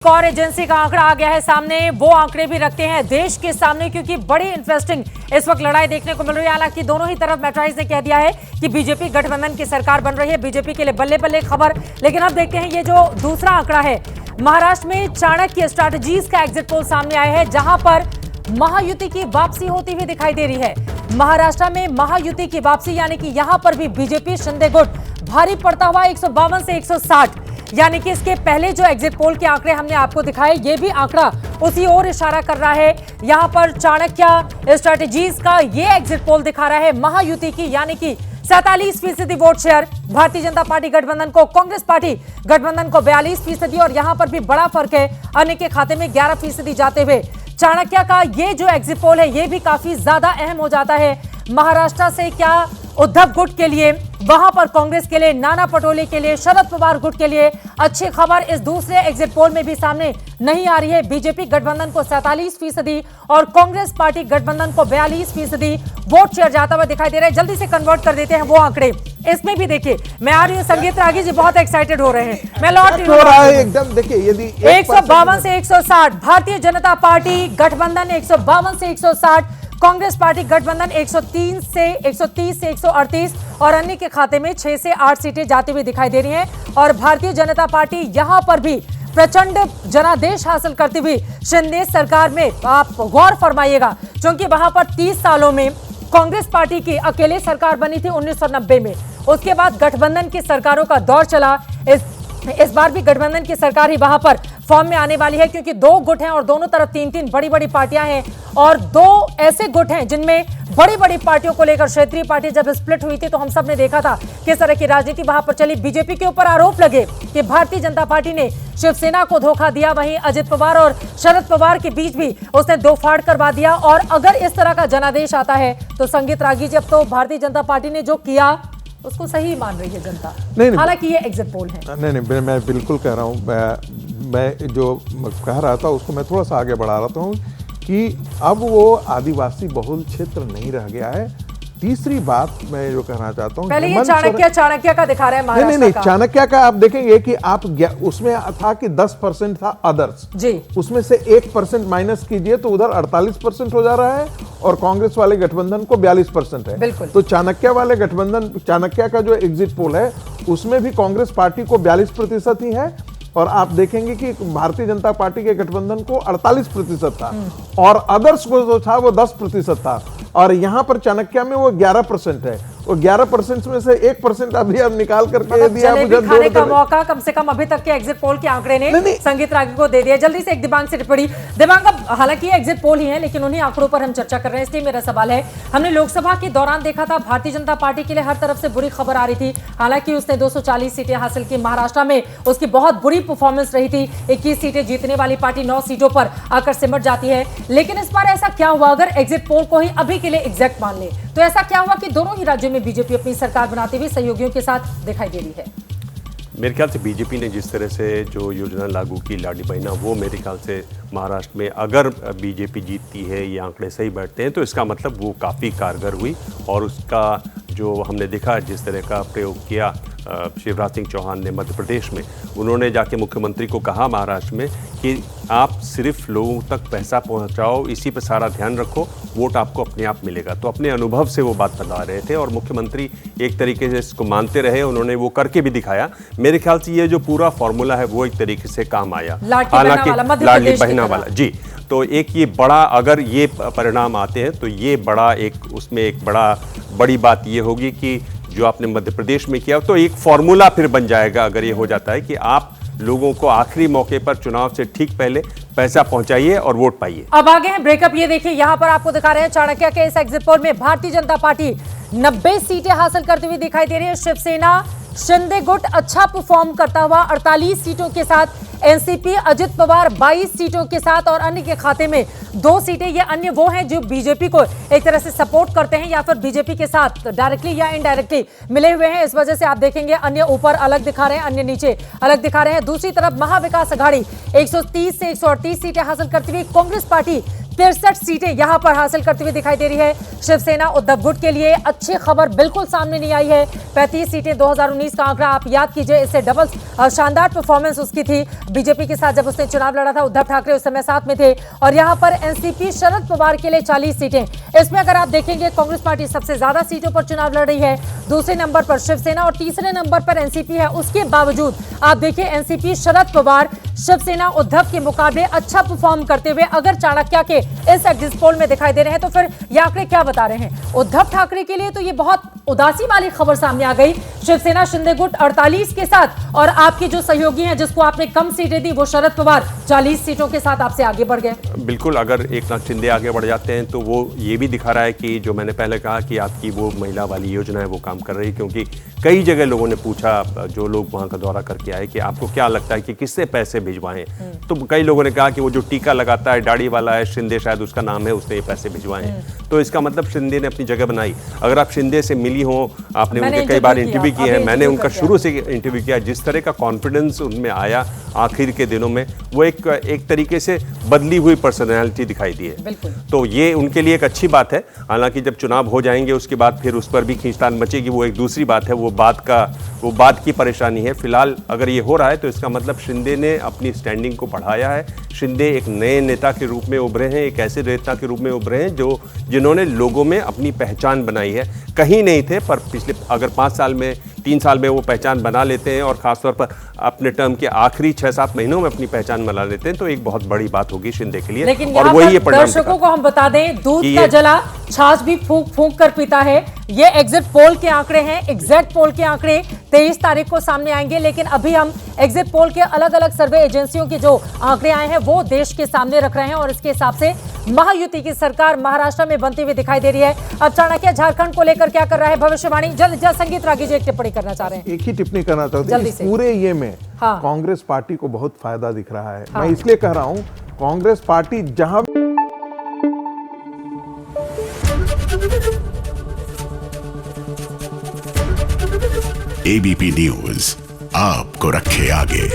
और एजेंसी का आंकड़ा आ गया है सामने। वो आंकड़े भी रखते हैं देश के सामने, क्योंकि बड़ी इंटरेस्टिंग इस वक्त लड़ाई देखने को मिल रही है। हालांकि दोनों ही तरफ मैट्राइज ने कह दिया है कि बीजेपी गठबंधन की सरकार बन रही है, बीजेपी के लिए बल्ले बल्ले खबर। लेकिन अब देखते हैं ये जो दूसरा आंकड़ा है, महाराष्ट्र में चाणक्य स्ट्रैटेजीज का एग्जिट पोल सामने आया है, जहां पर महायुति की वापसी होती हुई दिखाई दे रही है। महाराष्ट्र में महायुति की वापसी, यानी कि यहां पर भी बीजेपी शिंदे गुट भारी पड़ता हुआ 152 से 160, यानी कि इसके पहले जो एग्जिट पोल के आंकड़े हमने आपको दिखाए, ये भी आंकड़ा उसी ओर इशारा कर रहा है। यहां पर चाणक्य स्ट्रैटेजीज का ये एग्जिट पोल दिखा रहा है महायुति की, यानी कि 47% vote share Bharatiya Janata party गठबंधन को, कांग्रेस पार्टी गठबंधन को 42%, और यहां पर भी बड़ा फर्क है, अन्य के खाते में 11% जाते हुए चाणक्य का ये जो एग्जिट पोल है ये भी काफी ज्यादा अहम हो जाता है। महाराष्ट्र से क्या उद्धव गुट के लिए, वहां पर कांग्रेस के लिए, नाना पटोले के लिए, शरद पवार गुट के लिए अच्छी खबर इस दूसरे एग्जिट पोल में भी सामने नहीं आ रही है। बीजेपी गठबंधन को 47% और कांग्रेस पार्टी गठबंधन को 42% वोट शेयर जाता हुआ दिखाई दे रहा है। जल्दी से कन्वर्ट कर देते हैं वो आंकड़े। इसमें भी देखिए, मैं आ रही हूँ, संगीत रागी जी बहुत एक्साइटेड हो रहे हैं। मैं लौट हो रहा है एकदम। देखिए यदि 152 से 160 भारतीय जनता पार्टी गठबंधन, 152 से 160 कांग्रेस पार्टी गठबंधन, 130 से 138 और अन्य के खाते में 6 से 8 सीटें जाती हुई दिखाई दे रही हैं। और भारतीय जनता पार्टी यहां पर भी प्रचंड जनादेश हासिल करती हुई शिंदे सरकार में, आप गौर फरमाइएगा, क्योंकि वहां पर 30 सालों में कांग्रेस पार्टी की अकेले सरकार बनी थी 1990 में। उसके बाद गठबंधन की सरकारों का दौर चला। इस बार भी गठबंधन की सरकार ही वहां पर फॉर्म में आने वाली है, क्योंकि दो गुट हैं और दोनों तरफ 3-3 बड़ी बड़ी पार्टियां हैं, और दो ऐसे गुट हैं जिनमें बड़ी बड़ी पार्टियों को लेकर क्षेत्रीय पार्टी जब स्प्लिट हुई थी तो हम सब ने देखा था किस तरह की राजनीति वहां पर चली। बीजेपी के ऊपर आरोप लगे कि भारतीय जनता पार्टी ने शिवसेना को धोखा दिया, वहीं अजित पवार और शरद पवार के बीच भी उसने दो फाड़ करवा दिया। और अगर इस तरह का जनादेश आता है तो संगीत रागी जी, अब तो भारतीय जनता पार्टी ने जो किया उसको सही मान रही है जनता। हालांकि ये एग्जिट पोल है। नहीं, मैं बिल्कुल कह रहा हूँ। मैं जो कह रहा था उसको मैं थोड़ा सा आगे बढ़ा रहा हूँ कि अब वो आदिवासी बहुल क्षेत्र नहीं रह गया है। तीसरी बात मैं जो कहना चाहता हूँ, पहले ये चाणक्य का दिखा रहा है महाराष्ट्र नहीं, चाणक्य का आप देखेंगे कि आप उसमें था कि 10% था अदर्स जी, उसमें से 1% माइनस कीजिए तो उधर 48% हो जा रहा है, और कांग्रेस वाले गठबंधन को 42% है। बिल्कुल। तो चाणक्य वाले गठबंधन, चाणक्य का जो एग्जिट पोल है उसमें भी कांग्रेस पार्टी को 42% ही है, और आप देखेंगे कि भारतीय जनता पार्टी के गठबंधन को 48% था, और अदर्स को जो था वो 10% था, और यहां पर चाणक्य में वो 11% है। वो 11% में से 1% अभी आप निकाल करके दिया मुझे खाने का मौका कम से कम अभी तक के एग्जिट पोल के आंकड़े ने संगीत रागी को दे दिया। जल्दी से एक दिबांग से टिप्पणी। दिबांग, हालांकि ये एग्जिट पोल ही है लेकिन उन्हीं आंकड़ों पर हम चर्चा कर रहे हैं, इसलिए मेरा सवाल है, हमने लोकसभा के दौरान देखा था भारतीय जनता पार्टी के लिए हर तरफ से बुरी खबर आ रही थी। हालांकि उसने 240 सीटें हासिल की, महाराष्ट्र में उसकी बहुत बुरी परफॉर्मेंस रही थी, 21 सीटें जीतने वाली पार्टी 9 सीटों पर आकर सिमट जाती है। लेकिन इस बार ऐसा क्या हुआ, अगर एग्जिट पोल को ही अभी के लिए एग्जैक्ट मान ले, तो ऐसा क्या हुआ कि दोनों ही राज्यों में बीजेपी अपनी सरकार बनाते हुए सहयोगियों के साथ दिखाई दे रही है? मेरे ख्याल से बीजेपी ने जिस तरह से जो योजना लागू की लाडली बहना, वो मेरे ख्याल से महाराष्ट्र में अगर बीजेपी जीतती है, ये आंकड़े सही बैठते हैं, तो इसका मतलब वो काफ़ी कारगर हुई। और उसका जो हमने देखा जिस तरह का प्रयोग किया शिवराज सिंह चौहान ने मध्य प्रदेश में, उन्होंने जाके मुख्यमंत्री को कहा महाराष्ट्र में कि आप सिर्फ लोगों तक पैसा पहुंचाओ, इसी पे सारा ध्यान रखो, वोट आपको अपने आप मिलेगा। तो अपने अनुभव से वो बात बता रहे थे, और मुख्यमंत्री एक तरीके से इसको मानते रहे, उन्होंने वो करके भी दिखाया। मेरे ख्याल से ये जो पूरा फॉर्मूला है वो एक तरीके से काम आया, हालांकि लाडली बहना वाला जी। तो एक ये बड़ा, अगर ये परिणाम आते हैं तो ये बड़ा एक, उसमें एक बड़ी बात ये होगी कि जो आपने मध्य प्रदेश में किया, तो एक फॉर्मूला फिर बन जाएगा अगर ये हो जाता है कि आप लोगों को आखिरी मौके पर चुनाव से ठीक पहले पैसा पहुंचाइए और वोट पाइए। अब आगे हैं ब्रेकअप। ये देखिए, यहां पर आपको दिखा रहे हैं चाणक्य के इस एग्जिट पोल में भारतीय जनता पार्टी 90 सीटें हासिल करती हुई दिखाई दे रही है। शिवसेना शिंदे गुट अच्छा परफॉर्म करता हुआ 48 सीटों के साथ, एनसीपी अजित पवार 22 सीटों के साथ, और अन्य के खाते में 2 सीटें। ये अन्य वो हैं जो बीजेपी को एक तरह से सपोर्ट करते हैं या फिर बीजेपी के साथ डायरेक्टली या इनडायरेक्टली मिले हुए हैं। इस वजह से आप देखेंगे अन्य ऊपर अलग दिखा रहे हैं, अन्य नीचे अलग दिखा रहे हैं। दूसरी तरफ महाविकास अघाड़ी 130 से 138 सीटें हासिल करती हुई, कांग्रेस पार्टी 63 सीटें यहां पर हासिल करती हुई दिखाई दे रही है शिवसेना उद्धव गुट के लिए। अच्छी खबर बिल्कुल सामने नहीं आई है। 35 सीटें 2019 का आंकड़ा आप याद कीजिए, इससे डबल शानदार परफॉर्मेंस उसकी थी बीजेपी के साथ जब उसने चुनाव लड़ा था। उद्धव ठाकरे उस समय साथ में थे। और यहां पर एनसीपी शरद पवार के लिए 40 सीटें। इसमें अगर आप देखेंगे कांग्रेस पार्टी सबसे ज्यादा सीटों पर चुनाव लड़ रही है, दूसरे नंबर पर शिवसेना और तीसरे नंबर पर एनसीपी है। उसके बावजूद आप देखिए एनसीपी शरद पवार शिवसेना उद्धव के मुकाबले अच्छा परफॉर्म करते हुए अगर चाणक्य के इस एग्जिट पोल में दिखाई दे रहे हैं, तो फिर ये आंकड़े क्या बता रहे हैं? उद्धव ठाकरे के लिए तो ये बहुत उदासी वाली खबर सामने आ गई। शिवसेना शिंदे गुट 48 के साथ और आपके जो सहयोगी हैं जिसको आपने कम सीटें दी वो शरद पवार 40 सीटों के साथ आपसे आगे बढ़ गए। बिल्कुल, अगर एकनाथ शिंदे आगे बढ़ जाते हैं तो वो ये भी दिखा रहा है कि जो मैंने पहले कहा कि आपकी वो महिला वाली योजना है वो काम कर रही है। क्योंकि कई जगह लोगों ने पूछा, जो लोग वहाँ का दौरा करके आए, कि आपको क्या लगता है कि किससे पैसे भिजवाएं? तो कई लोगों ने कहा कि वो जो टीका लगाता है दाढ़ी वाला है, शिंदे शायद उसका नाम है, उसने ये पैसे भिजवाए। तो इसका मतलब शिंदे ने अपनी जगह बनाई। अगर आप शिंदे से मिली हो, आपने उनके कई बार इंटरव्यू किए हैं, मैंने उनका शुरू से इंटरव्यू किया, जिस तरह का कॉन्फिडेंस उनमें आया आखिर के दिनों में, वो एक तरीके से बदली हुई पर्सनैलिटी दिखाई दी है। तो ये उनके लिए एक अच्छी बात है। हालांकि जब चुनाव हो जाएंगे उसके बाद फिर उस पर भी खींचतान मचेगी, वो एक दूसरी बात है, वो बात की परेशानी है। फिलहाल अगर ये हो रहा है तो इसका मतलब शिंदे ने अपनी स्टैंडिंग को बढ़ाया है। शिंदे एक नए नेता के रूप में उभरे हैं, एक ऐसे नेता के रूप में उभरे हैं जिन्होंने लोगों में अपनी पहचान बनाई है। कहीं नहीं थे, पर पिछले अगर 5 साल में 3 साल में वो पहचान बना लेते हैं और खासतौर पर अपने टर्म के आखिरी 6-7 महीनों में अपनी पहचान बना लेते हैं, तो एक बहुत बड़ी बात होगी शिंदे के लिए। लेकिन और वही ये परिणाम दर्शकों को हम बता दें, दूध का जला छाछ भी फूंक फूंक कर पीता है। ये एग्जिट पोल के आंकड़े हैं। एग्जिट पोल के आंकड़े 23 तारीख को सामने आएंगे, लेकिन अभी हम एग्जिट पोल के अलग अलग सर्वे एजेंसियों के जो आंकड़े आए हैं वो देश के सामने रख रहे हैं और इसके हिसाब से महायुति की सरकार महाराष्ट्र में बनती हुई दिखाई दे रही है। अब चाणक्य झारखंड को लेकर क्या कर रहा है भविष्यवाणी? जल्द संगीत रागी जी एक टिप्पणी करना चाह रहे हैं। एक ही टिप्पणी करना चाहते हैं। पूरे ये में कांग्रेस पार्टी को बहुत फायदा दिख रहा है। मैं इसलिए कह रहा हूं, कांग्रेस पार्टी जहां एबीपी न्यूज आपको रखे आगे।